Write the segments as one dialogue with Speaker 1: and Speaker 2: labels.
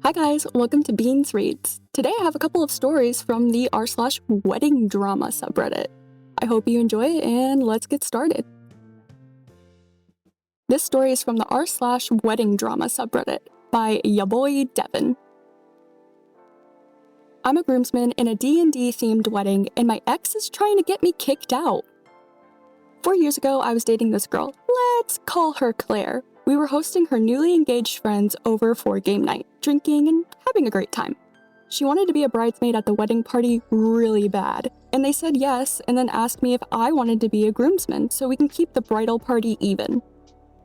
Speaker 1: Hi guys, welcome to Beans Reads. Today I have a couple of stories from the r/WeddingDrama subreddit. I hope you enjoy it and let's get started. This story is from the r/WeddingDrama subreddit by ya boy Devin. I'm a groomsman in a D&D themed wedding and my ex is trying to get me kicked out. 4 years ago I was dating this girl. Let's call her Claire. We were hosting her newly engaged friends over for game night, drinking and having a great time. She wanted to be a bridesmaid at the wedding party really bad, and they said yes and then asked me if I wanted to be a groomsman so we can keep the bridal party even.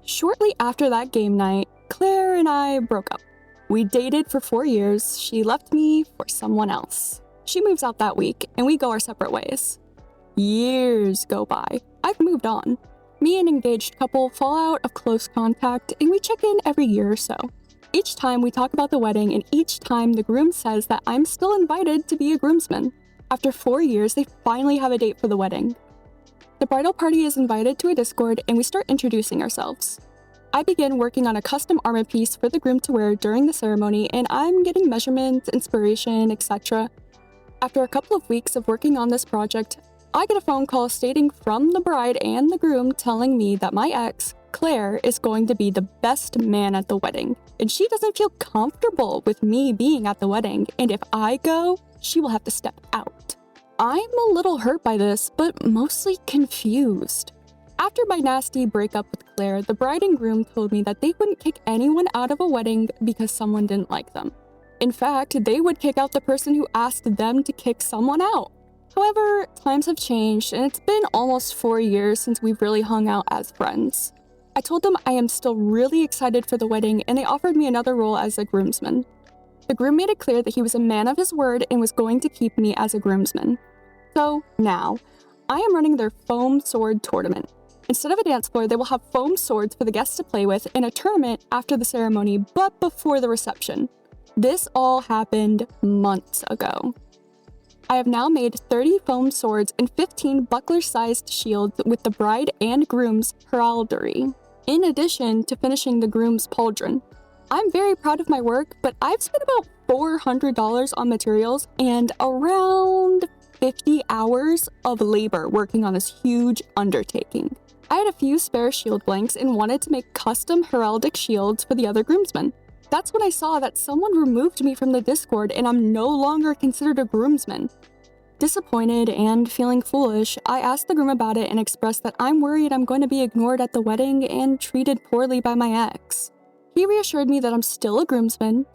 Speaker 1: Shortly after that game night, Claire and I broke up. We dated for 4 years, she left me for someone else. She moves out that week, and we go our separate ways. Years go by. I've moved on. Me and engaged couple fall out of close contact and we check in every year or so. Each time we talk about the wedding and each time the groom says that I'm still invited to be a groomsman. After 4 years, they finally have a date for the wedding. The bridal party is invited to a Discord and we start introducing ourselves. I begin working on a custom armor piece for the groom to wear during the ceremony and I'm getting measurements, inspiration, etc. After a couple of weeks of working on this project, I get a phone call stating from the bride and the groom telling me that my ex, Claire, is going to be the best man at the wedding, and she doesn't feel comfortable with me being at the wedding, and if I go, she will have to step out. I'm a little hurt by this, but mostly confused. After my nasty breakup with Claire, the bride and groom told me that they wouldn't kick anyone out of a wedding because someone didn't like them. In fact, they would kick out the person who asked them to kick someone out. However, times have changed and it's been almost 4 years since we've really hung out as friends. I told them I am still really excited for the wedding and they offered me another role as a groomsman. The groom made it clear that he was a man of his word and was going to keep me as a groomsman. So now, I am running their foam sword tournament. Instead of a dance floor, they will have foam swords for the guests to play with in a tournament after the ceremony but before the reception. This all happened months ago. I have now made 30 foam swords and 15 buckler-sized shields with the bride and groom's heraldry, in addition to finishing the groom's pauldron. I'm very proud of my work, but I've spent about $400 on materials and around 50 hours of labor working on this huge undertaking. I had a few spare shield blanks and wanted to make custom heraldic shields for the other groomsmen. That's when I saw that someone removed me from the Discord and I'm no longer considered a groomsman. Disappointed and feeling foolish, I asked the groom about it and expressed that I'm worried I'm going to be ignored at the wedding and treated poorly by my ex. He reassured me that I'm still a groomsman.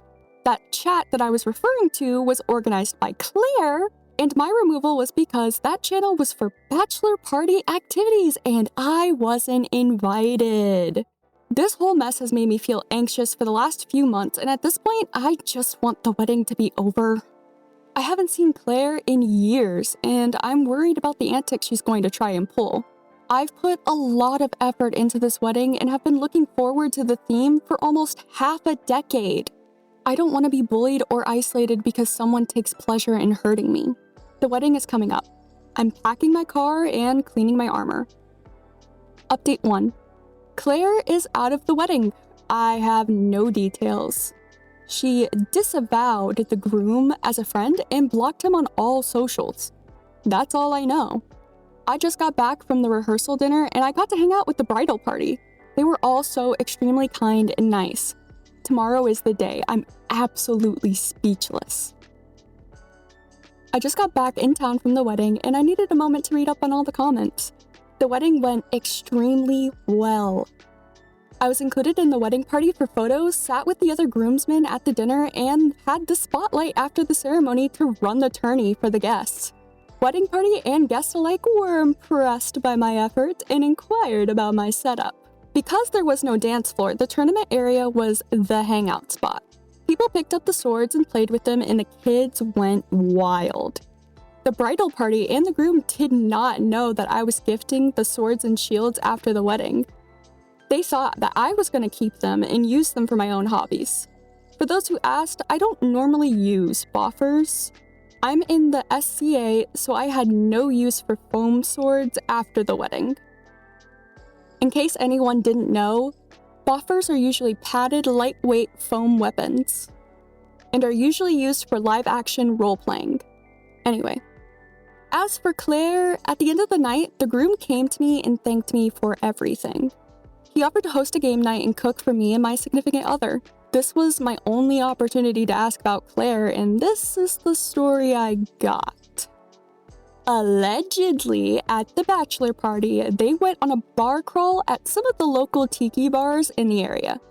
Speaker 1: That chat that I was referring to was organized by Claire, and my removal was because that channel was for bachelor party activities and I wasn't invited. This whole mess has made me feel anxious for the last few months, and at this point, I just want the wedding to be over. I haven't seen Claire in years, and I'm worried about the antics she's going to try and pull. I've put a lot of effort into this wedding and have been looking forward to the theme for almost half a decade. I don't want to be bullied or isolated because someone takes pleasure in hurting me. The wedding is coming up. I'm packing my car and cleaning my armor. Update 1. Claire is out of the wedding. I have no details. She disavowed the groom as a friend and blocked him on all socials. That's all I know. I just got back from the rehearsal dinner and I got to hang out with the bridal party. They were all so extremely kind and nice. Tomorrow is the day. I'm absolutely speechless. I just got back in town from the wedding and I needed a moment to read up on all the comments. The wedding went extremely well. I was included in the wedding party for photos, sat with the other groomsmen at the dinner, and had the spotlight after the ceremony to run the tourney for the guests. Wedding party and guests alike were impressed by my efforts and inquired about my setup. Because there was no dance floor, the tournament area was the hangout spot. People picked up the swords and played with them, and the kids went wild. The bridal party and the groom did not know that I was gifting the swords and shields after the wedding. They thought that I was going to keep them and use them for my own hobbies. For those who asked, I don't normally use boffers. I'm in the SCA, so I had no use for foam swords after the wedding. In case anyone didn't know, boffers are usually padded, lightweight foam weapons. and are usually used for live-action role-playing. Anyway. As for Claire, at the end of the night, the groom came to me and thanked me for everything. He offered to host a game night and cook for me and my significant other. This was my only opportunity to ask about Claire, and this is the story I got. Allegedly, at the bachelor party, they went on a bar crawl at some of the local tiki bars in the area.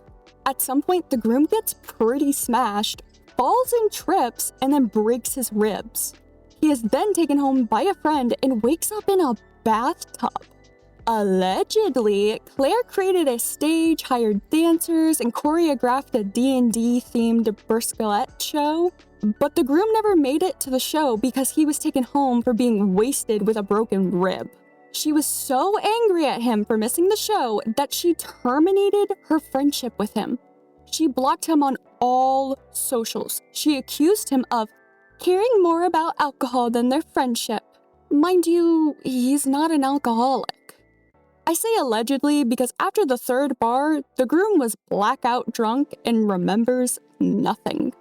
Speaker 1: At some point, the groom gets pretty smashed, falls and trips, and then breaks his ribs. He is then taken home by a friend and wakes up in a bathtub. Allegedly, Claire created a stage, hired dancers, and choreographed a D&D themed Burskelette show, but the groom never made it to the show because he was taken home for being wasted with a broken rib. She was so angry at him for missing the show that she terminated her friendship with him. She blocked him on all socials. She accused him of caring more about alcohol than their friendship. Mind you, he's not an alcoholic. I say allegedly because after the third bar, the groom was blackout drunk and remembers nothing.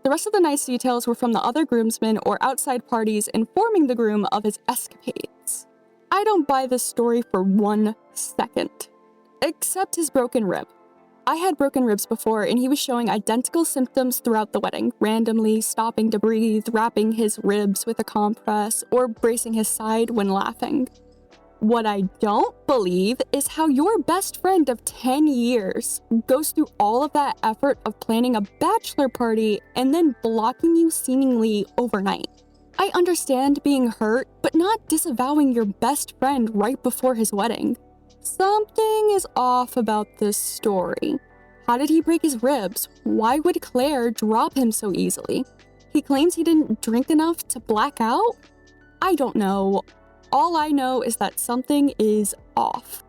Speaker 1: The rest of the night's details were from the other groomsmen or outside parties informing the groom of his escapades. I don't buy this story for 1 second. Except his broken rib. I had broken ribs before, and he was showing identical symptoms throughout the wedding, randomly stopping to breathe, wrapping his ribs with a compress, or bracing his side when laughing. What I don't believe is how your best friend of 10 years goes through all of that effort of planning a bachelor party and then blocking you seemingly overnight. I understand being hurt, but not disavowing your best friend right before his wedding. Something is off about this story. How did he break his ribs? Why would Claire drop him so easily? He claims he didn't drink enough to black out? I don't know. All I know is that something is off.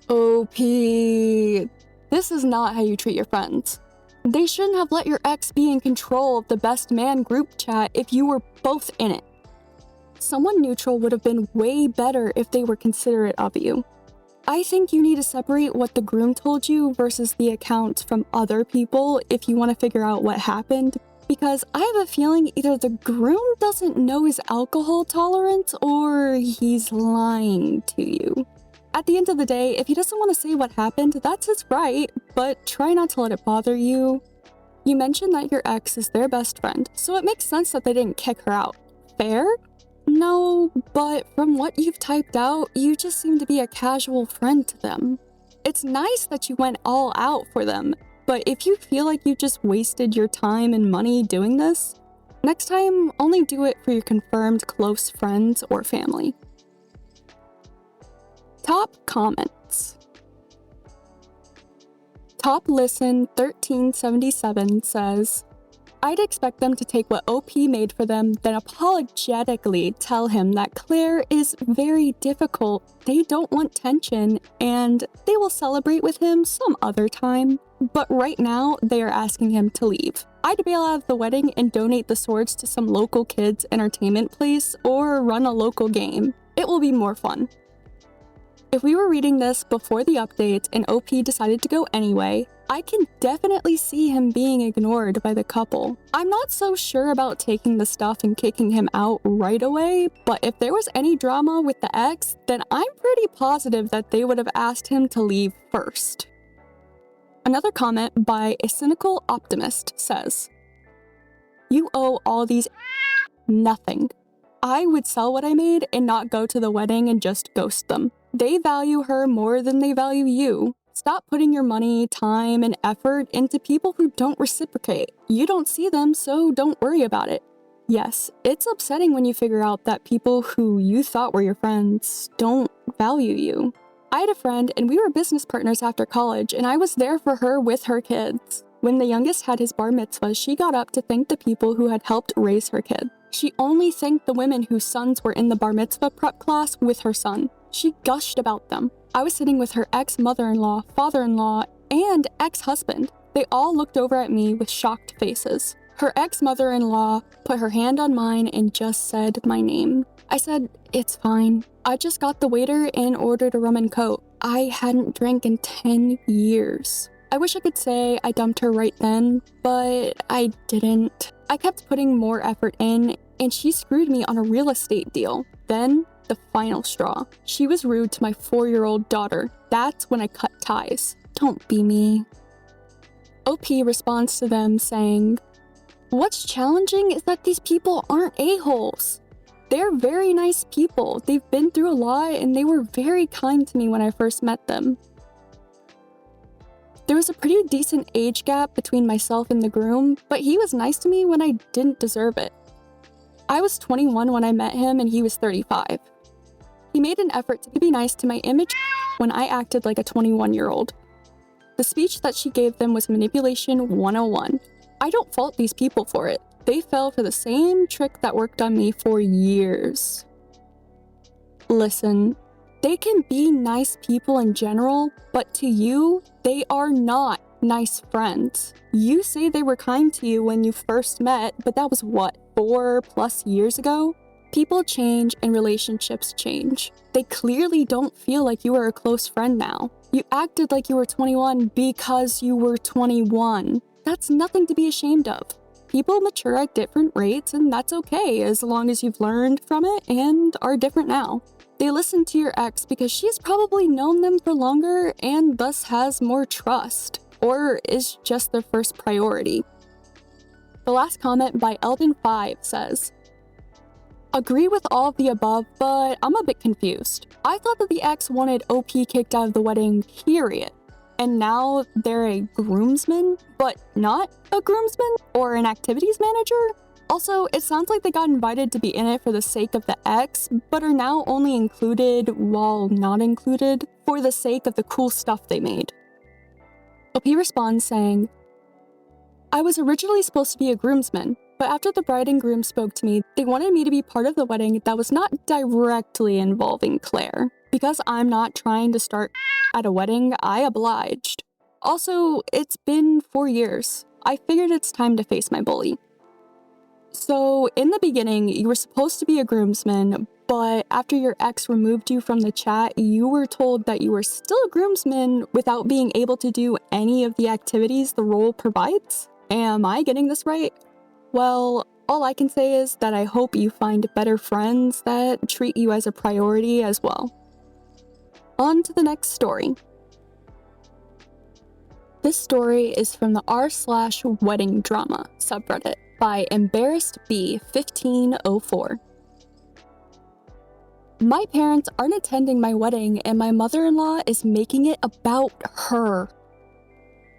Speaker 1: OP. This is not how you treat your friends. They shouldn't have let your ex be in control of the best man group chat if you were both in it. Someone neutral would have been way better if they were considerate of you. I think you need to separate what the groom told you versus the accounts from other people if you want to figure out what happened, because I have a feeling either the groom doesn't know his alcohol tolerance or he's lying to you. At the end of the day, if he doesn't want to say what happened, that's his right, but try not to let it bother you. You mentioned that your ex is their best friend, so it makes sense that they didn't kick her out. Fair? No, but from what you've typed out, you just seem to be a casual friend to them. It's nice that you went all out for them, but if you feel like you just wasted your time and money doing this, next time only do it for your confirmed close friends or family. Top comments. Top Listen 1377 says, I'd expect them to take what OP made for them, then apologetically tell him that Claire is very difficult, they don't want tension, and they will celebrate with him some other time. But right now, they are asking him to leave. I'd bail out of the wedding and donate the swords to some local kids' entertainment place or run a local game. It will be more fun. If we were reading this before the update and OP decided to go anyway, I can definitely see him being ignored by the couple. I'm not so sure about taking the stuff and kicking him out right away, but if there was any drama with the ex, then I'm pretty positive that they would have asked him to leave first. Another comment by a cynical optimist says, You owe all these nothing. I would sell what I made and not go to the wedding and just ghost them. They value her more than they value you. Stop putting your money, time, and effort into people who don't reciprocate. You don't see them, so don't worry about it. Yes, it's upsetting when you figure out that people who you thought were your friends don't value you. I had a friend and we were business partners after college, and I was there for her with her kids. When the youngest had his bar mitzvah, she got up to thank the people who had helped raise her kid. She only thanked the women whose sons were in the bar mitzvah prep class with her son. She gushed about them. I was sitting with her ex-mother-in-law, father-in-law, and ex-husband. They all looked over at me with shocked faces. Her ex-mother-in-law put her hand on mine and just said my name. I said, It's fine. I just got the waiter and ordered a rum and coke. I hadn't drank in 10 years. I wish I could say I dumped her right then, but I didn't. I kept putting more effort in, and she screwed me on a real estate deal. Then, the final straw. She was rude to my 4-year-old daughter. That's when I cut ties. Don't be me. OP responds to them saying, "What's challenging is that these people aren't a-holes. They're very nice people. They've been through a lot and they were very kind to me when I first met them." There was a pretty decent age gap between myself and the groom, but he was nice to me when I didn't deserve it. I was 21 when I met him and he was 35. He made an effort to be nice to my image when I acted like a 21-year-old. The speech that she gave them was manipulation 101. I don't fault these people for it. They fell for the same trick that worked on me for years. Listen, they can be nice people in general, but to you, they are not nice friends. You say they were kind to you when you first met, but that was what, 4+ years ago? People change and relationships change. They clearly don't feel like you are a close friend now. You acted like you were 21 because you were 21. That's nothing to be ashamed of. People mature at different rates, and that's okay as long as you've learned from it and are different now. They listened to your ex because she's probably known them for longer and thus has more trust, or is just their first priority. The last comment by Eldon5 says, "Agree with all of the above, but I'm a bit confused. I thought that the ex wanted OP kicked out of the wedding, period. And now they're a groomsman, but not a groomsman or an activities manager? Also, it sounds like they got invited to be in it for the sake of the ex, but are now only included while not included for the sake of the cool stuff they made." OP responds saying, "I was originally supposed to be a groomsman, but after the bride and groom spoke to me, they wanted me to be part of the wedding that was not directly involving Claire. Because I'm not trying to start at a wedding, I obliged. Also, it's been 4 years. I figured it's time to face my bully." So, in the beginning, you were supposed to be a groomsman, but after your ex removed you from the chat, you were told that you were still a groomsman without being able to do any of the activities the role provides? Am I getting this right? Well, all I can say is that I hope you find better friends that treat you as a priority as well. On to the next story. This story is from the r/WeddingDrama subreddit by EmbarrassedB1504. My parents aren't attending my wedding and my mother-in-law is making it about her.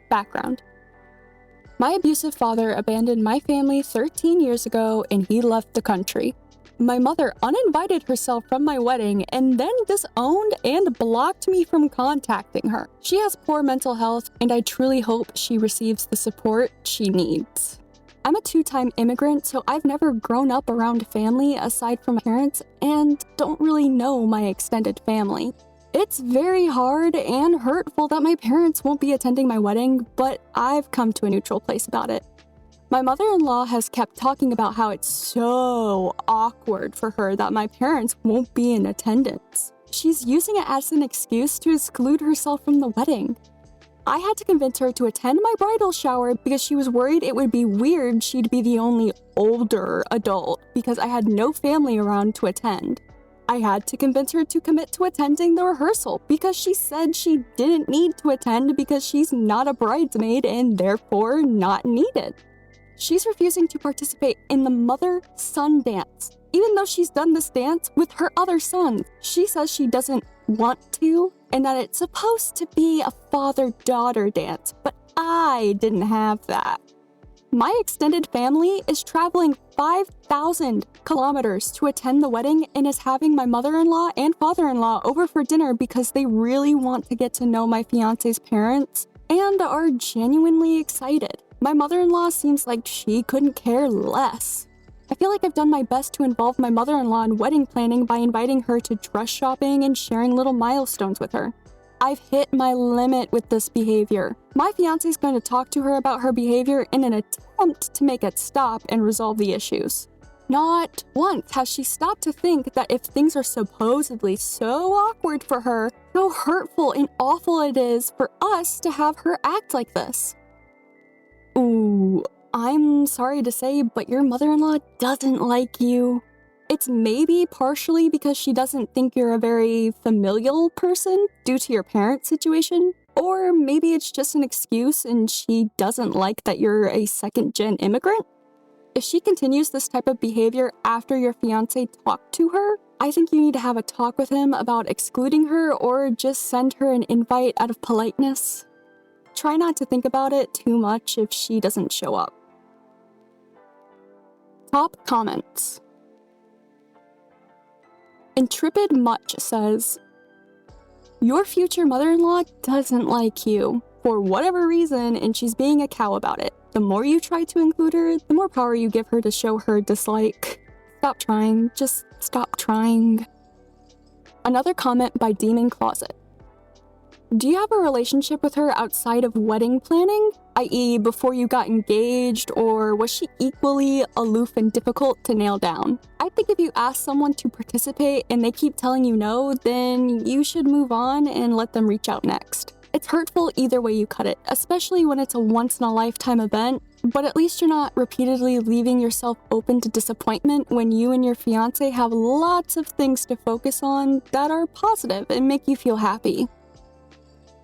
Speaker 1: Background. My abusive father abandoned my family 13 years ago and he left the country. My mother uninvited herself from my wedding and then disowned and blocked me from contacting her. She has poor mental health and I truly hope she receives the support she needs. I'm a 2-time immigrant, so I've never grown up around family aside from my parents and don't really know my extended family. It's very hard and hurtful that my parents won't be attending my wedding, but I've come to a neutral place about it. My mother-in-law has kept talking about how it's so awkward for her that my parents won't be in attendance. She's using it as an excuse to exclude herself from the wedding. I had to convince her to attend my bridal shower because she was worried it would be weird she'd be the only older adult because I had no family around to attend. I had to convince her to commit to attending the rehearsal because she said she didn't need to attend because she's not a bridesmaid and therefore not needed. She's refusing to participate in the mother-son dance, even though she's done this dance with her other son. She says she doesn't want to, and that it's supposed to be a father-daughter dance, but I didn't have that. My extended family is traveling 5,000 kilometers to attend the wedding and is having my mother-in-law and father-in-law over for dinner because they really want to get to know my fiance's parents and are genuinely excited. My mother-in-law seems like she couldn't care less. I feel like I've done my best to involve my mother-in-law in wedding planning by inviting her to dress shopping and sharing little milestones with her. I've hit my limit with this behavior. My fiance's going to talk to her about her behavior in an attempt to make it stop and resolve the issues. Not once has she stopped to think that if things are supposedly so awkward for her, how hurtful and awful it is for us to have her act like this. Ooh, I'm sorry to say, but your mother-in-law doesn't like you. It's maybe partially because she doesn't think you're a very familial person due to your parents' situation, or maybe it's just an excuse and she doesn't like that you're a second-gen immigrant. If she continues this type of behavior after your fiancé talked to her, I think you need to have a talk with him about excluding her or just send her an invite out of politeness. Try not to think about it too much if she doesn't show up. Top comments. Intrepid Much says, your future mother-in-law doesn't like you for whatever reason, and she's being a cow about it. The more you try to include her, the more power you give her to show her dislike. Stop trying. Just stop trying. Another comment by Demon Closet. Do you have a relationship with her outside of wedding planning, i.e. before you got engaged, or was she equally aloof and difficult to nail down? I think if you ask someone to participate and they keep telling you no, then you should move on and let them reach out next. It's hurtful either way you cut it, especially when it's a once-in-a-lifetime event, but at least you're not repeatedly leaving yourself open to disappointment when you and your fiancé have lots of things to focus on that are positive and make you feel happy.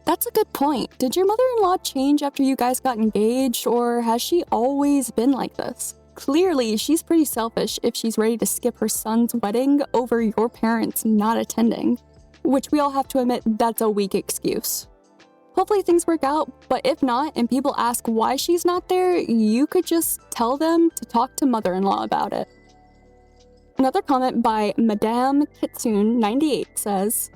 Speaker 1: That's a good point. Did your mother-in-law change after you guys got engaged, or has she always been like this? Clearly, she's pretty selfish if she's ready to skip her son's wedding over your parents not attending, which we all have to admit that's a weak excuse. Hopefully things work out, but if not, and people ask why she's not there, you could just tell them to talk to mother-in-law about it. Another comment by Madame Kitsune 98 says,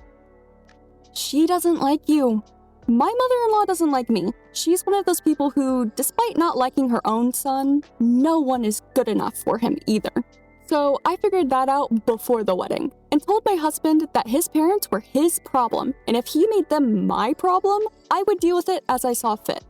Speaker 1: she doesn't like you. My mother-in-law doesn't like me. She's one of those people who, despite not liking her own son, no one is good enough for him either. So I figured that out before the wedding and told my husband that his parents were his problem, and if he made them my problem, I would deal with it as I saw fit.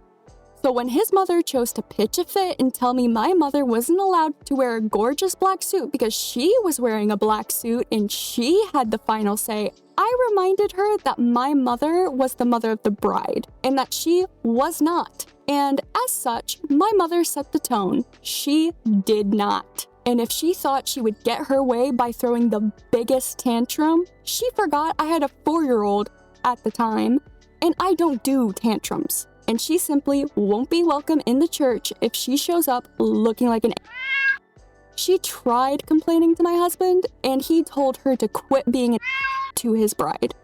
Speaker 1: So when his mother chose to pitch a fit and tell me my mother wasn't allowed to wear a gorgeous black suit because she was wearing a black suit and she had the final say, I reminded her that my mother was the mother of the bride and that she was not. And as such, my mother set the tone. She did not. And if she thought she would get her way by throwing the biggest tantrum, she forgot I had a 4-year-old at the time, and I don't do tantrums. And she simply won't be welcome in the church if she shows up looking like an She tried complaining to my husband, and he told her to quit being an to his bride.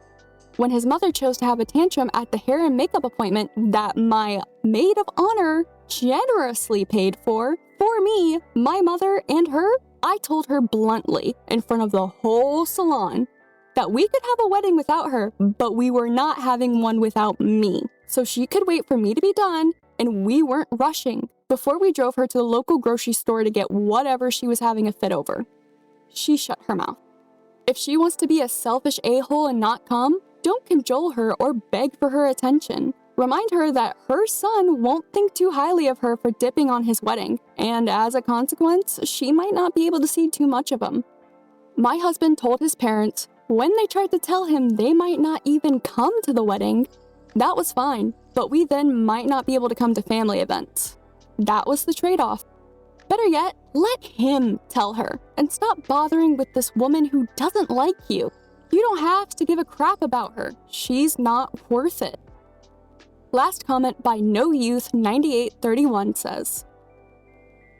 Speaker 1: When his mother chose to have a tantrum at the hair and makeup appointment that my maid of honor generously paid for me, my mother, and her, I told her bluntly in front of the whole salon that we could have a wedding without her, but we were not having one without me. So she could wait for me to be done, and we weren't rushing before we drove her to the local grocery store to get whatever she was having a fit over. She shut her mouth. If she wants to be a selfish a-hole and not come, don't cajole her or beg for her attention. Remind her that her son won't think too highly of her for dipping on his wedding, and as a consequence, she might not be able to see too much of him. My husband told his parents, when they tried to tell him they might not even come to the wedding, that was fine, but we then might not be able to come to family events. That was the trade-off. Better yet, let him tell her, and stop bothering with this woman who doesn't like you. You don't have to give a crap about her. She's not worth it. Last comment by NoYouth9831 says,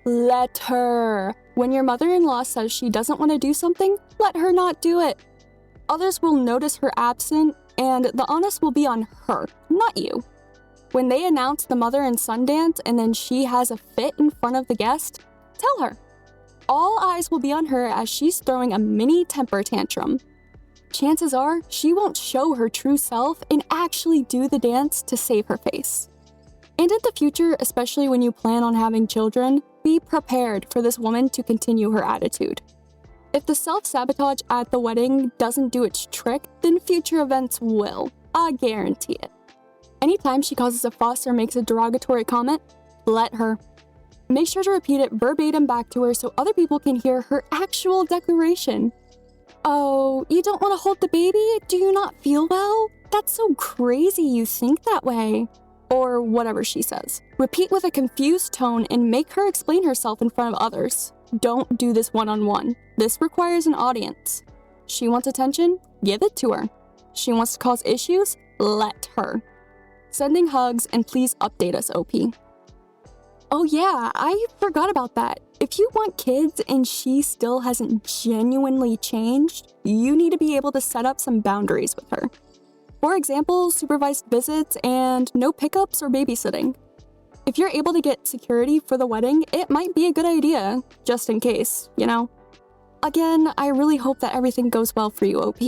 Speaker 1: let her. When your mother-in-law says she doesn't want to do something, let her not do it. Others will notice her absent, and the onus will be on her, not you. When they announce the mother and son dance and then she has a fit in front of the guest, tell her. All eyes will be on her as she's throwing a mini temper tantrum. Chances are she won't show her true self and actually do the dance to save her face. And in the future, especially when you plan on having children, be prepared for this woman to continue her attitude. If the self-sabotage at the wedding doesn't do its trick, then future events will. I guarantee it. Anytime she causes a fuss or makes a derogatory comment, let her. Make sure to repeat it verbatim back to her so other people can hear her actual declaration. Oh, you don't want to hold the baby? Do you not feel well? That's so crazy you think that way. Or whatever she says. Repeat with a confused tone and make her explain herself in front of others. Don't do this one-on-one. This requires an audience. She wants attention? Give it to her. She wants to cause issues? Let her. Sending hugs, and please update us, OP. Oh yeah, I forgot about that. If you want kids and she still hasn't genuinely changed, you need to be able to set up some boundaries with her. For example, supervised visits and no pickups or babysitting. If you're able to get security for the wedding, it might be a good idea, just in case, you know? Again, I really hope that everything goes well for you, OP.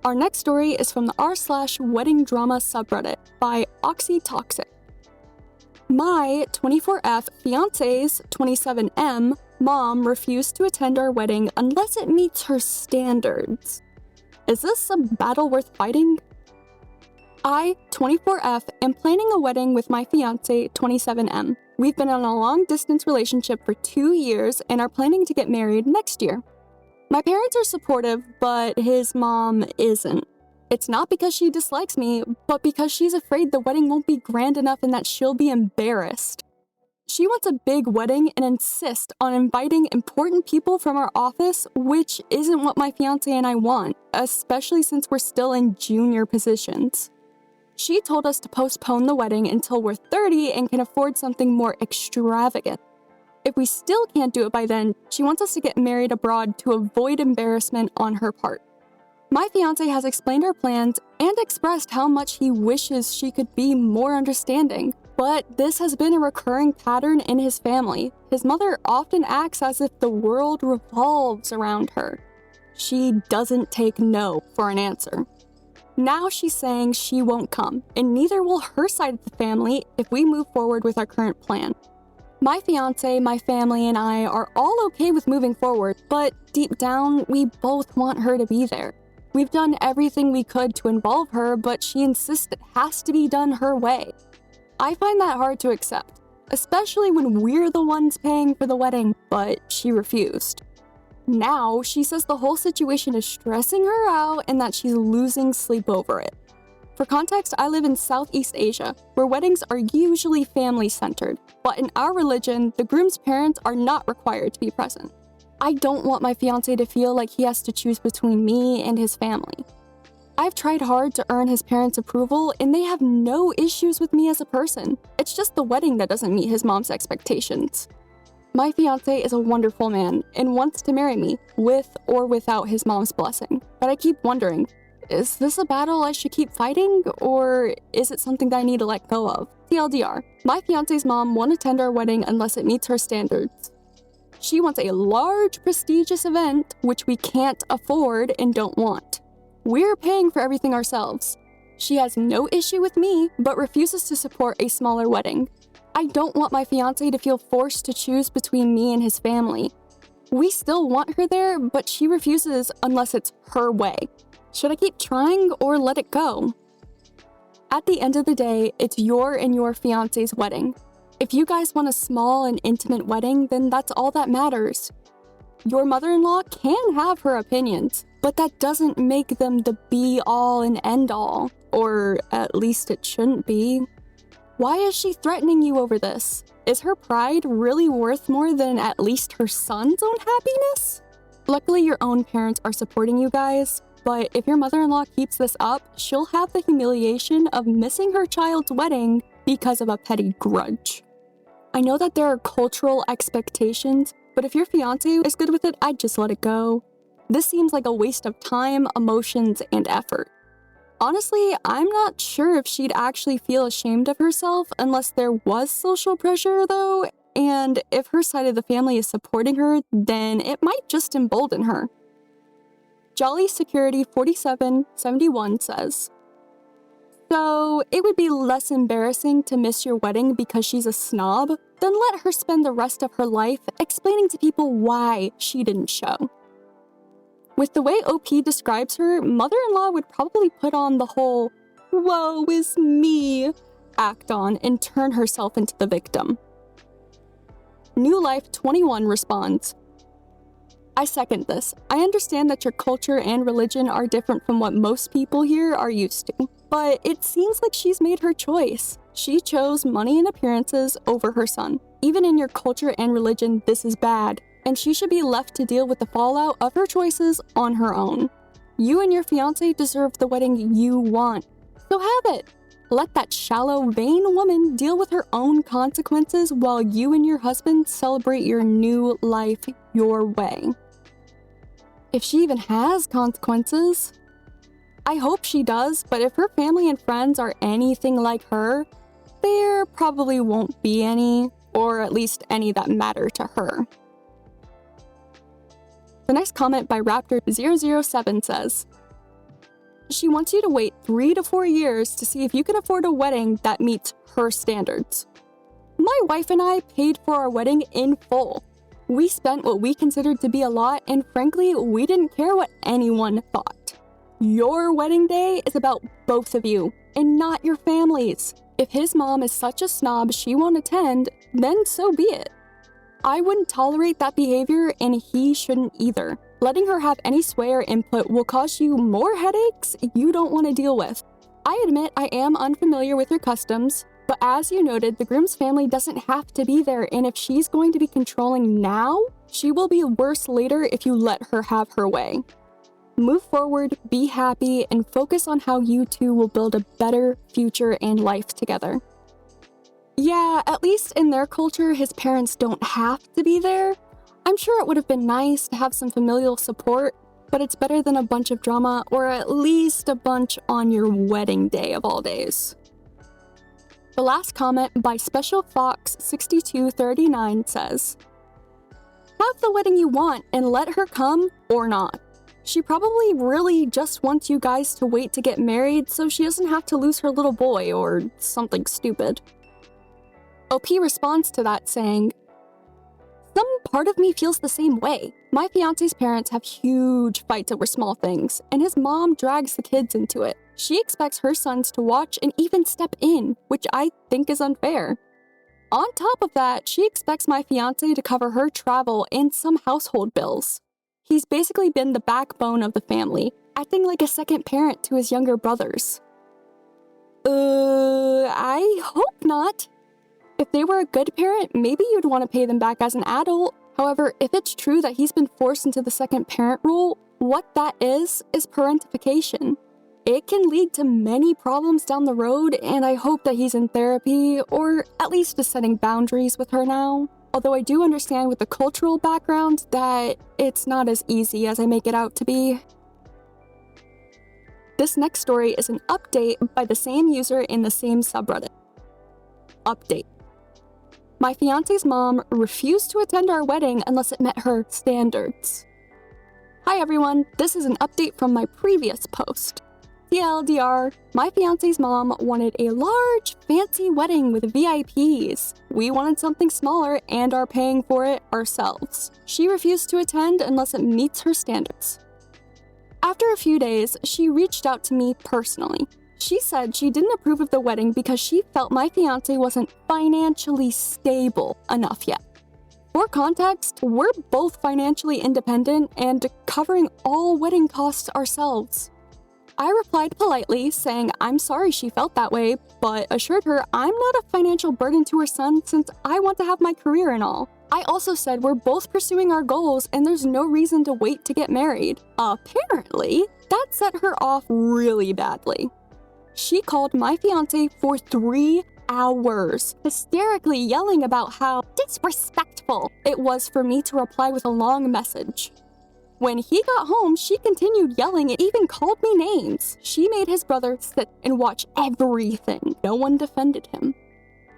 Speaker 1: Our next story is from the r/WeddingDrama subreddit by OxyToxic. My 24F fiance's 27M mom refused to attend our wedding unless it meets her standards. Is this a battle worth fighting? I, 24F, am planning a wedding with my fiance, 27M. We've been in a long-distance relationship for 2 years and are planning to get married next year. My parents are supportive, but his mom isn't. It's not because she dislikes me, but because she's afraid the wedding won't be grand enough and that she'll be embarrassed. She wants a big wedding and insists on inviting important people from our office, which isn't what my fiance and I want, especially since we're still in junior positions. She told us to postpone the wedding until we're 30 and can afford something more extravagant. If we still can't do it by then, she wants us to get married abroad to avoid embarrassment on her part. My fiance has explained our plans and expressed how much he wishes she could be more understanding, but this has been a recurring pattern in his family. His mother often acts as if the world revolves around her. She doesn't take no for an answer. Now she's saying she won't come, and neither will her side of the family if we move forward with our current plan. My fiance, my family, and I are all okay with moving forward, but deep down, we both want her to be there. We've done everything we could to involve her, but she insists it has to be done her way. I find that hard to accept, especially when we're the ones paying for the wedding, but she refused. Now, she says the whole situation is stressing her out and that she's losing sleep over it. For context, I live in Southeast Asia, where weddings are usually family-centered, but in our religion, the groom's parents are not required to be present. I don't want my fiancé to feel like he has to choose between me and his family. I've tried hard to earn his parents' approval, and they have no issues with me as a person. It's just the wedding that doesn't meet his mom's expectations. My fiancé is a wonderful man and wants to marry me, with or without his mom's blessing. But I keep wondering, is this a battle I should keep fighting, or is it something that I need to let go of? TLDR, my fiancé's mom won't attend our wedding unless it meets her standards. She wants a large, prestigious event, which we can't afford and don't want. We're paying for everything ourselves. She has no issue with me, but refuses to support a smaller wedding. I don't want my fiancé to feel forced to choose between me and his family. We still want her there, but she refuses unless it's her way. Should I keep trying or let it go? At the end of the day, it's your and your fiancé's wedding. If you guys want a small and intimate wedding, then that's all that matters. Your mother-in-law can have her opinions, but that doesn't make them the be-all and end-all, or at least it shouldn't be. Why is she threatening you over this? Is her pride really worth more than at least her son's own happiness? Luckily, your own parents are supporting you guys, but if your mother-in-law keeps this up, she'll have the humiliation of missing her child's wedding because of a petty grudge. I know that there are cultural expectations, but if your fiancé is good with it, I'd just let it go. This seems like a waste of time, emotions, and effort. Honestly, I'm not sure if she'd actually feel ashamed of herself unless there was social pressure, though, and if her side of the family is supporting her, then it might just embolden her. Jolly Security 4771 says, so it would be less embarrassing to miss your wedding because she's a snob than let her spend the rest of her life explaining to people why she didn't show. With the way OP describes her, mother-in-law would probably put on the whole, woe is me, act on and turn herself into the victim. New Life 21 responds, I second this. I understand that your culture and religion are different from what most people here are used to, but it seems like she's made her choice. She chose money and appearances over her son. Even in your culture and religion, this is bad, and she should be left to deal with the fallout of her choices on her own. You and your fiancé deserve the wedding you want, so have it. Let that shallow, vain woman deal with her own consequences while you and your husband celebrate your new life your way. If she even has consequences. I hope she does, but if her family and friends are anything like her, there probably won't be any, or at least any that matter to her. The next comment by Raptor007 says, she wants you to wait 3 to 4 years to see if you can afford a wedding that meets her standards. My wife and I paid for our wedding in full. We spent what we considered to be a lot, and frankly, we didn't care what anyone thought. Your wedding day is about both of you, and not your families. If his mom is such a snob she won't attend, then so be it. I wouldn't tolerate that behavior, and he shouldn't either. Letting her have any sway or input will cause you more headaches you don't want to deal with. I admit I am unfamiliar with your customs, but as you noted, the groom's family doesn't have to be there, and if she's going to be controlling now, she will be worse later if you let her have her way. Move forward, be happy, and focus on how you two will build a better future and life together. Yeah, at least in their culture, his parents don't have to be there. I'm sure it would have been nice to have some familial support, but it's better than a bunch of drama, or at least a bunch on your wedding day of all days. The last comment by Special Fox 6239 says, have the wedding you want and let her come or not. She probably really just wants you guys to wait to get married so she doesn't have to lose her little boy or something stupid. OP responds to that saying, some part of me feels the same way. My fiance's parents have huge fights over small things, and his mom drags the kids into it. She expects her sons to watch and even step in, which I think is unfair. On top of that, she expects my fiance to cover her travel and some household bills. He's basically been the backbone of the family, acting like a second parent to his younger brothers. I hope not. If they were a good parent, maybe you'd want to pay them back as an adult. However, if it's true that he's been forced into the second parent role, what that is parentification. It can lead to many problems down the road, and I hope that he's in therapy, or at least is setting boundaries with her now. Although I do understand with the cultural background that it's not as easy as I make it out to be. This next story is an update by the same user in the same subreddit. Update. My fiance's mom refused to attend our wedding unless it met her standards. Hi everyone, this is an update from my previous post. TLDR, my fiance's mom wanted a large, fancy wedding with VIPs. We wanted something smaller and are paying for it ourselves. She refused to attend unless it meets her standards. After a few days, she reached out to me personally. She said she didn't approve of the wedding because she felt my fiance wasn't financially stable enough yet. For context, we're both financially independent and covering all wedding costs ourselves. I replied politely, saying I'm sorry she felt that way, but assured her I'm not a financial burden to her son since I want to have my career and all. I also said we're both pursuing our goals and there's no reason to wait to get married. Apparently, that set her off really badly. She called my fiance for 3 hours, hysterically yelling about how disrespectful it was for me to reply with a long message. When he got home, she continued yelling and even called me names. She made his brother sit and watch everything. No one defended him.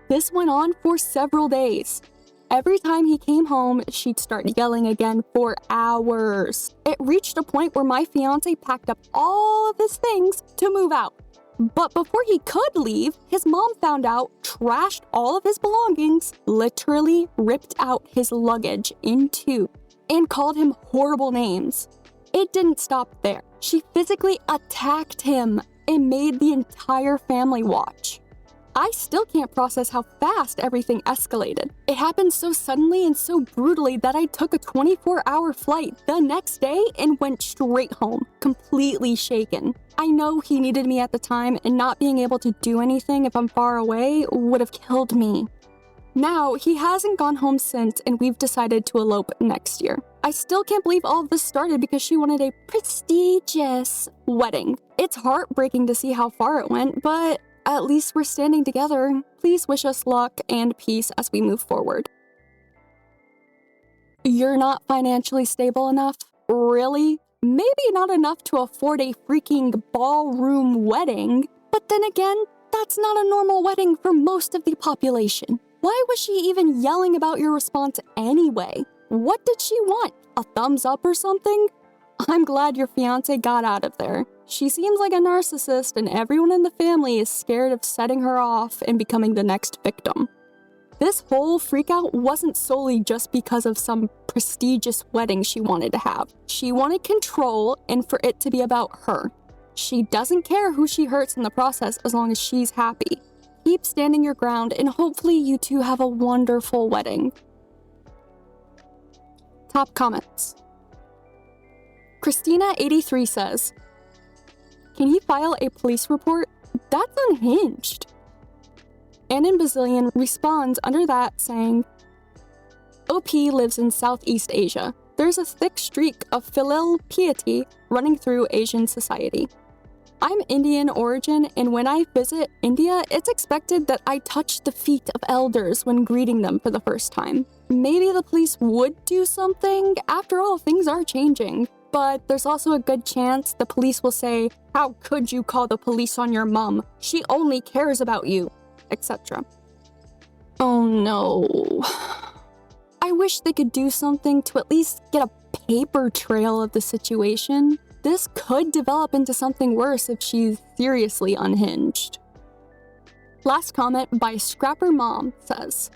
Speaker 1: This went on for several days. Every time he came home, she'd start yelling again for hours. It reached a point where my fiance packed up all of his things to move out. But before he could leave, his mom found out, trashed all of his belongings, literally ripped out his luggage in 2, and called him horrible names. It didn't stop there. She physically attacked him and made the entire family watch. I still can't process how fast everything escalated. It happened so suddenly and so brutally that I took a 24-hour flight the next day and went straight home, completely shaken. I know he needed me at the time, and not being able to do anything if I'm far away would have killed me. Now, he hasn't gone home since, and we've decided to elope next year. I still can't believe all of this started because she wanted a prestigious wedding. It's heartbreaking to see how far it went, but at least we're standing together. Please wish us luck and peace as we move forward. You're not financially stable enough? Really? Maybe not enough to afford a freaking ballroom wedding, but then again, that's not a normal wedding for most of the population. Why was she even yelling about your response anyway? What did she want? A thumbs up or something? I'm glad your fiancé got out of there. She seems like a narcissist, and everyone in the family is scared of setting her off and becoming the next victim. This whole freakout wasn't solely just because of some prestigious wedding she wanted to have. She wanted control and for it to be about her. She doesn't care who she hurts in the process as long as she's happy. Keep standing your ground, and hopefully you two have a wonderful wedding. Top comments. Christina83 says, "Can he file a police report? That's unhinged." Annan Bazillion responds under that saying, "OP lives in Southeast Asia. There's a thick streak of filial piety running through Asian society. I'm Indian origin, and when I visit India, it's expected that I touch the feet of elders when greeting them for the first time. Maybe the police would do something. After all, things are changing. But there's also a good chance the police will say, 'How could you call the police on your mom? She only cares about you,' etc." Oh no. I wish they could do something to at least get a paper trail of the situation. This could develop into something worse if she's seriously unhinged. Last comment by Scrapper Mom says,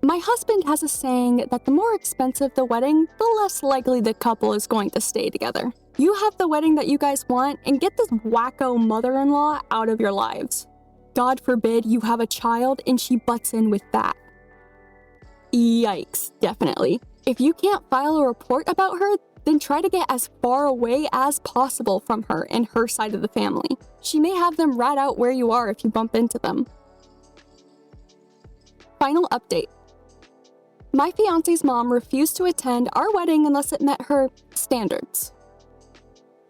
Speaker 1: "My husband has a saying that the more expensive the wedding, the less likely the couple is going to stay together. You have the wedding that you guys want and get this wacko mother-in-law out of your lives. God forbid you have a child and she butts in with that." Yikes, definitely. If you can't file a report about her, then try to get as far away as possible from her and her side of the family. She may have them rat out where you are if you bump into them. Final update. My fiance's mom refused to attend our wedding unless it met her standards.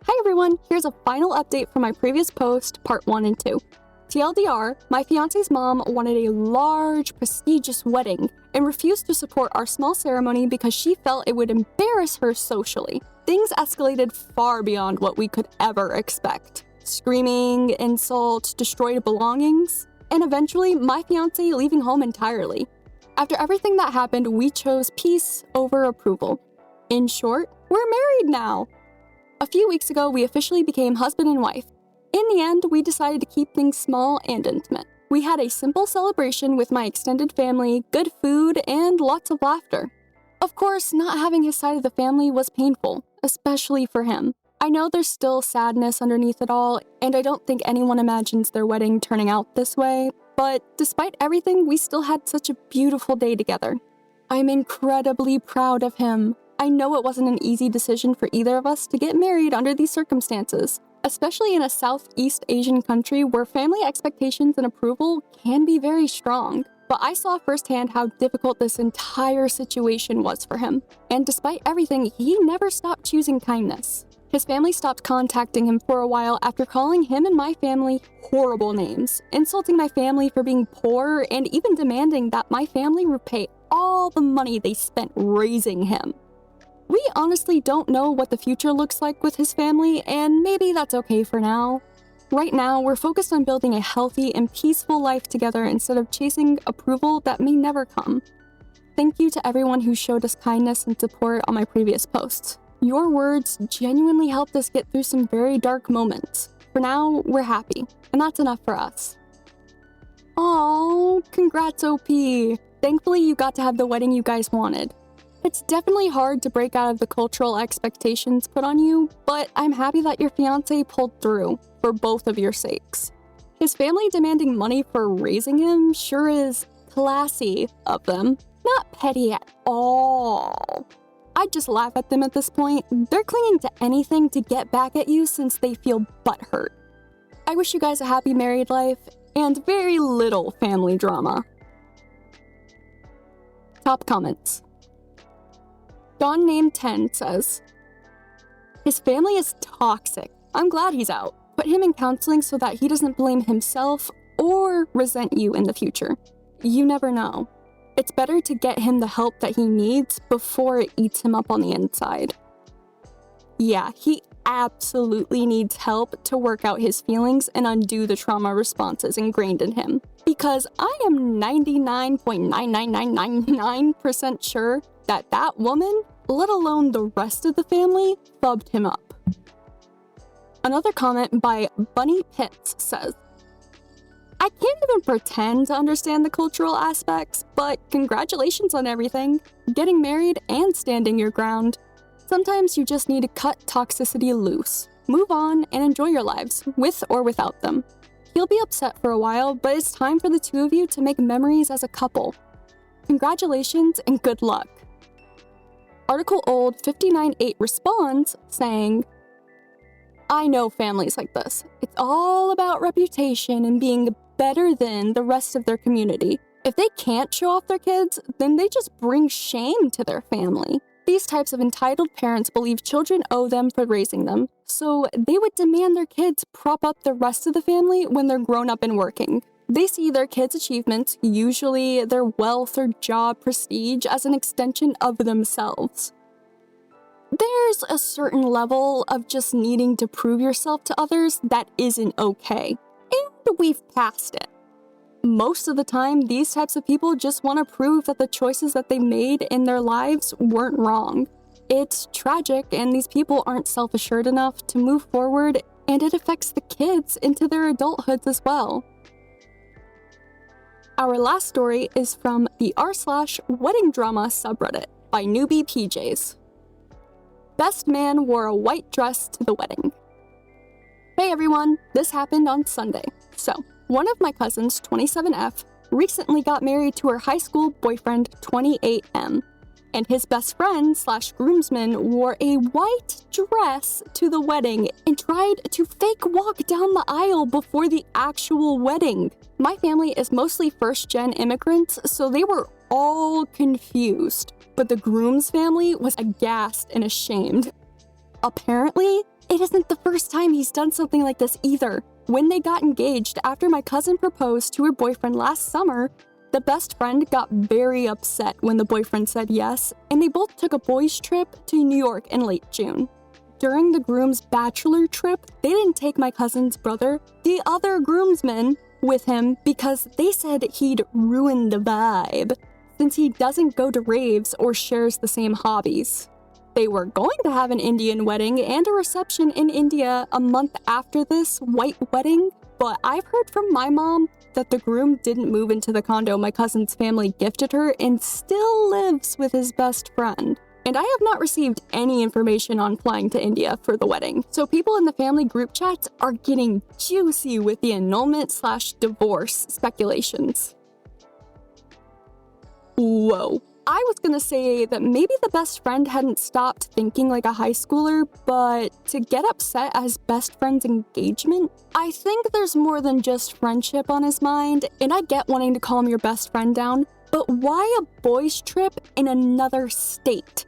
Speaker 1: Hi everyone, here's a final update from my previous post, part 1 and 2. TLDR, my fiance's mom wanted a large, prestigious wedding and refused to support our small ceremony because she felt it would embarrass her socially. Things escalated far beyond what we could ever expect. Screaming, insults, destroyed belongings, and eventually my fiance leaving home entirely. After everything that happened, we chose peace over approval. In short, we're married now. A few weeks ago, we officially became husband and wife. In the end, we decided to keep things small and intimate. We had a simple celebration with my extended family, good food, and lots of laughter. Of course, not having his side of the family was painful, especially for him. I know there's still sadness underneath it all, and I don't think anyone imagines their wedding turning out this way, but despite everything, we still had such a beautiful day together. I'm incredibly proud of him. I know it wasn't an easy decision for either of us to get married under these circumstances, especially in a Southeast Asian country where family expectations and approval can be very strong. But I saw firsthand how difficult this entire situation was for him. And despite everything, he never stopped choosing kindness. His family stopped contacting him for a while after calling him and my family horrible names, insulting my family for being poor, and even demanding that my family repay all the money they spent raising him. We honestly don't know what the future looks like with his family, and maybe that's okay for now. Right now, we're focused on building a healthy and peaceful life together instead of chasing approval that may never come. Thank you to everyone who showed us kindness and support on my previous posts. Your words genuinely helped us get through some very dark moments. For now, we're happy, and that's enough for us. Aww, congrats OP. Thankfully, you got to have the wedding you guys wanted. It's definitely hard to break out of the cultural expectations put on you, but I'm happy that your fiancé pulled through for both of your sakes. His family demanding money for raising him sure is classy of them. Not petty at all. I'd just laugh at them at this point. They're clinging to anything to get back at you since they feel butthurt. I wish you guys a happy married life and very little family drama. Top comments. Don named 10 says, his family is toxic. I'm glad he's out. Put him in counseling so that he doesn't blame himself or resent you in the future. You never know. It's better to get him the help that he needs before it eats him up on the inside. Yeah, he absolutely needs help to work out his feelings and undo the trauma responses ingrained in him. Because I am 99.99999% sure that that woman, let alone the rest of the family, fubbed him up. Another comment by Bunny Pitts says, I can't even pretend to understand the cultural aspects, but congratulations on everything. Getting married and standing your ground. Sometimes you just need to cut toxicity loose, move on, and enjoy your lives, with or without them. He'll be upset for a while, but it's time for the two of you to make memories as a couple. Congratulations and good luck. Article Old 59.8 responds, saying, I know families like this. It's all about reputation and being better than the rest of their community. If they can't show off their kids, then they just bring shame to their family. These types of entitled parents believe children owe them for raising them, so they would demand their kids prop up the rest of the family when they're grown up and working. They see their kids' achievements, usually their wealth or job prestige, as an extension of themselves. There's a certain level of just needing to prove yourself to others that isn't okay, and we've passed it. Most of the time, these types of people just want to prove that the choices that they made in their lives weren't wrong. It's tragic, and these people aren't self-assured enough to move forward, and it affects the kids into their adulthoods as well. Our last story is from the r/WeddingDrama subreddit by Newbie PJs. Best man wore a white dress to the wedding. Hey everyone, this happened on Sunday. So, one of my cousins, 27F, recently got married to her high school boyfriend, 28M, and his best friend / groomsman wore a white dress to the wedding and tried to fake walk down the aisle before the actual wedding. My family is mostly first-gen immigrants, so they were all confused, but the groom's family was aghast and ashamed. Apparently, it isn't the first time he's done something like this either. When they got engaged after my cousin proposed to her boyfriend last summer, the best friend got very upset when the boyfriend said yes, and they both took a boys' trip to New York in late June. During the groom's bachelor trip, they didn't take my cousin's brother, the other groomsman, with him because they said he'd ruin the vibe, since he doesn't go to raves or shares the same hobbies. They were going to have an Indian wedding and a reception in India a month after this white wedding, but I've heard from my mom that the groom didn't move into the condo my cousin's family gifted her and still lives with his best friend. And I have not received any information on flying to India for the wedding, so people in the family group chats are getting juicy with the annulment/divorce speculations. Whoa. I was gonna say that maybe the best friend hadn't stopped thinking like a high schooler, but to get upset at his best friend's engagement? I think there's more than just friendship on his mind, and I get wanting to calm your best friend down, but why a boys' trip in another state?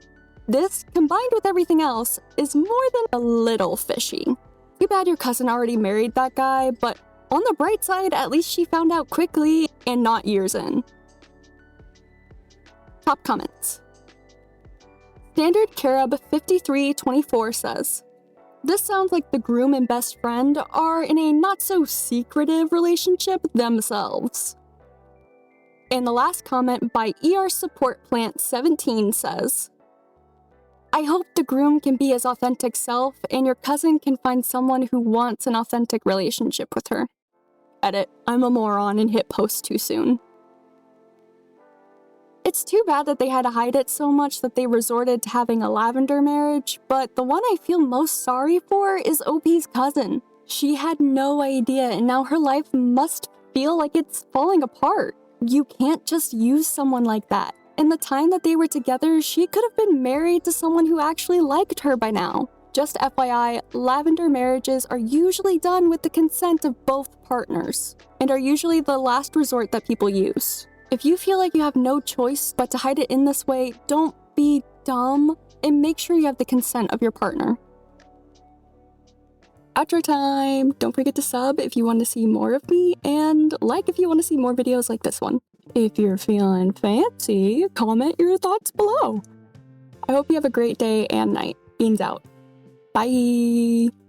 Speaker 1: This, combined with everything else, is more than a little fishy. Too bad your cousin already married that guy, but on the bright side, at least she found out quickly and not years in. Top comments. Standard Carib 5324 says, this sounds like the groom and best friend are in a not-so-secretive relationship themselves. And the last comment by ER Support Plant 17 says, I hope the groom can be his authentic self and your cousin can find someone who wants an authentic relationship with her. Edit, I'm a moron and hit post too soon. It's too bad that they had to hide it so much that they resorted to having a lavender marriage, but the one I feel most sorry for is OP's cousin. She had no idea, and now her life must feel like it's falling apart. You can't just use someone like that. In the time that they were together, she could have been married to someone who actually liked her by now. Just FYI, lavender marriages are usually done with the consent of both partners, and are usually the last resort that people use. If you feel like you have no choice but to hide it in this way, don't be dumb, and make sure you have the consent of your partner. Outro time! Don't forget to sub if you want to see more of me, and like if you want to see more videos like this one. If you're feeling fancy, comment your thoughts below. I hope you have a great day and night. Beans out. Bye!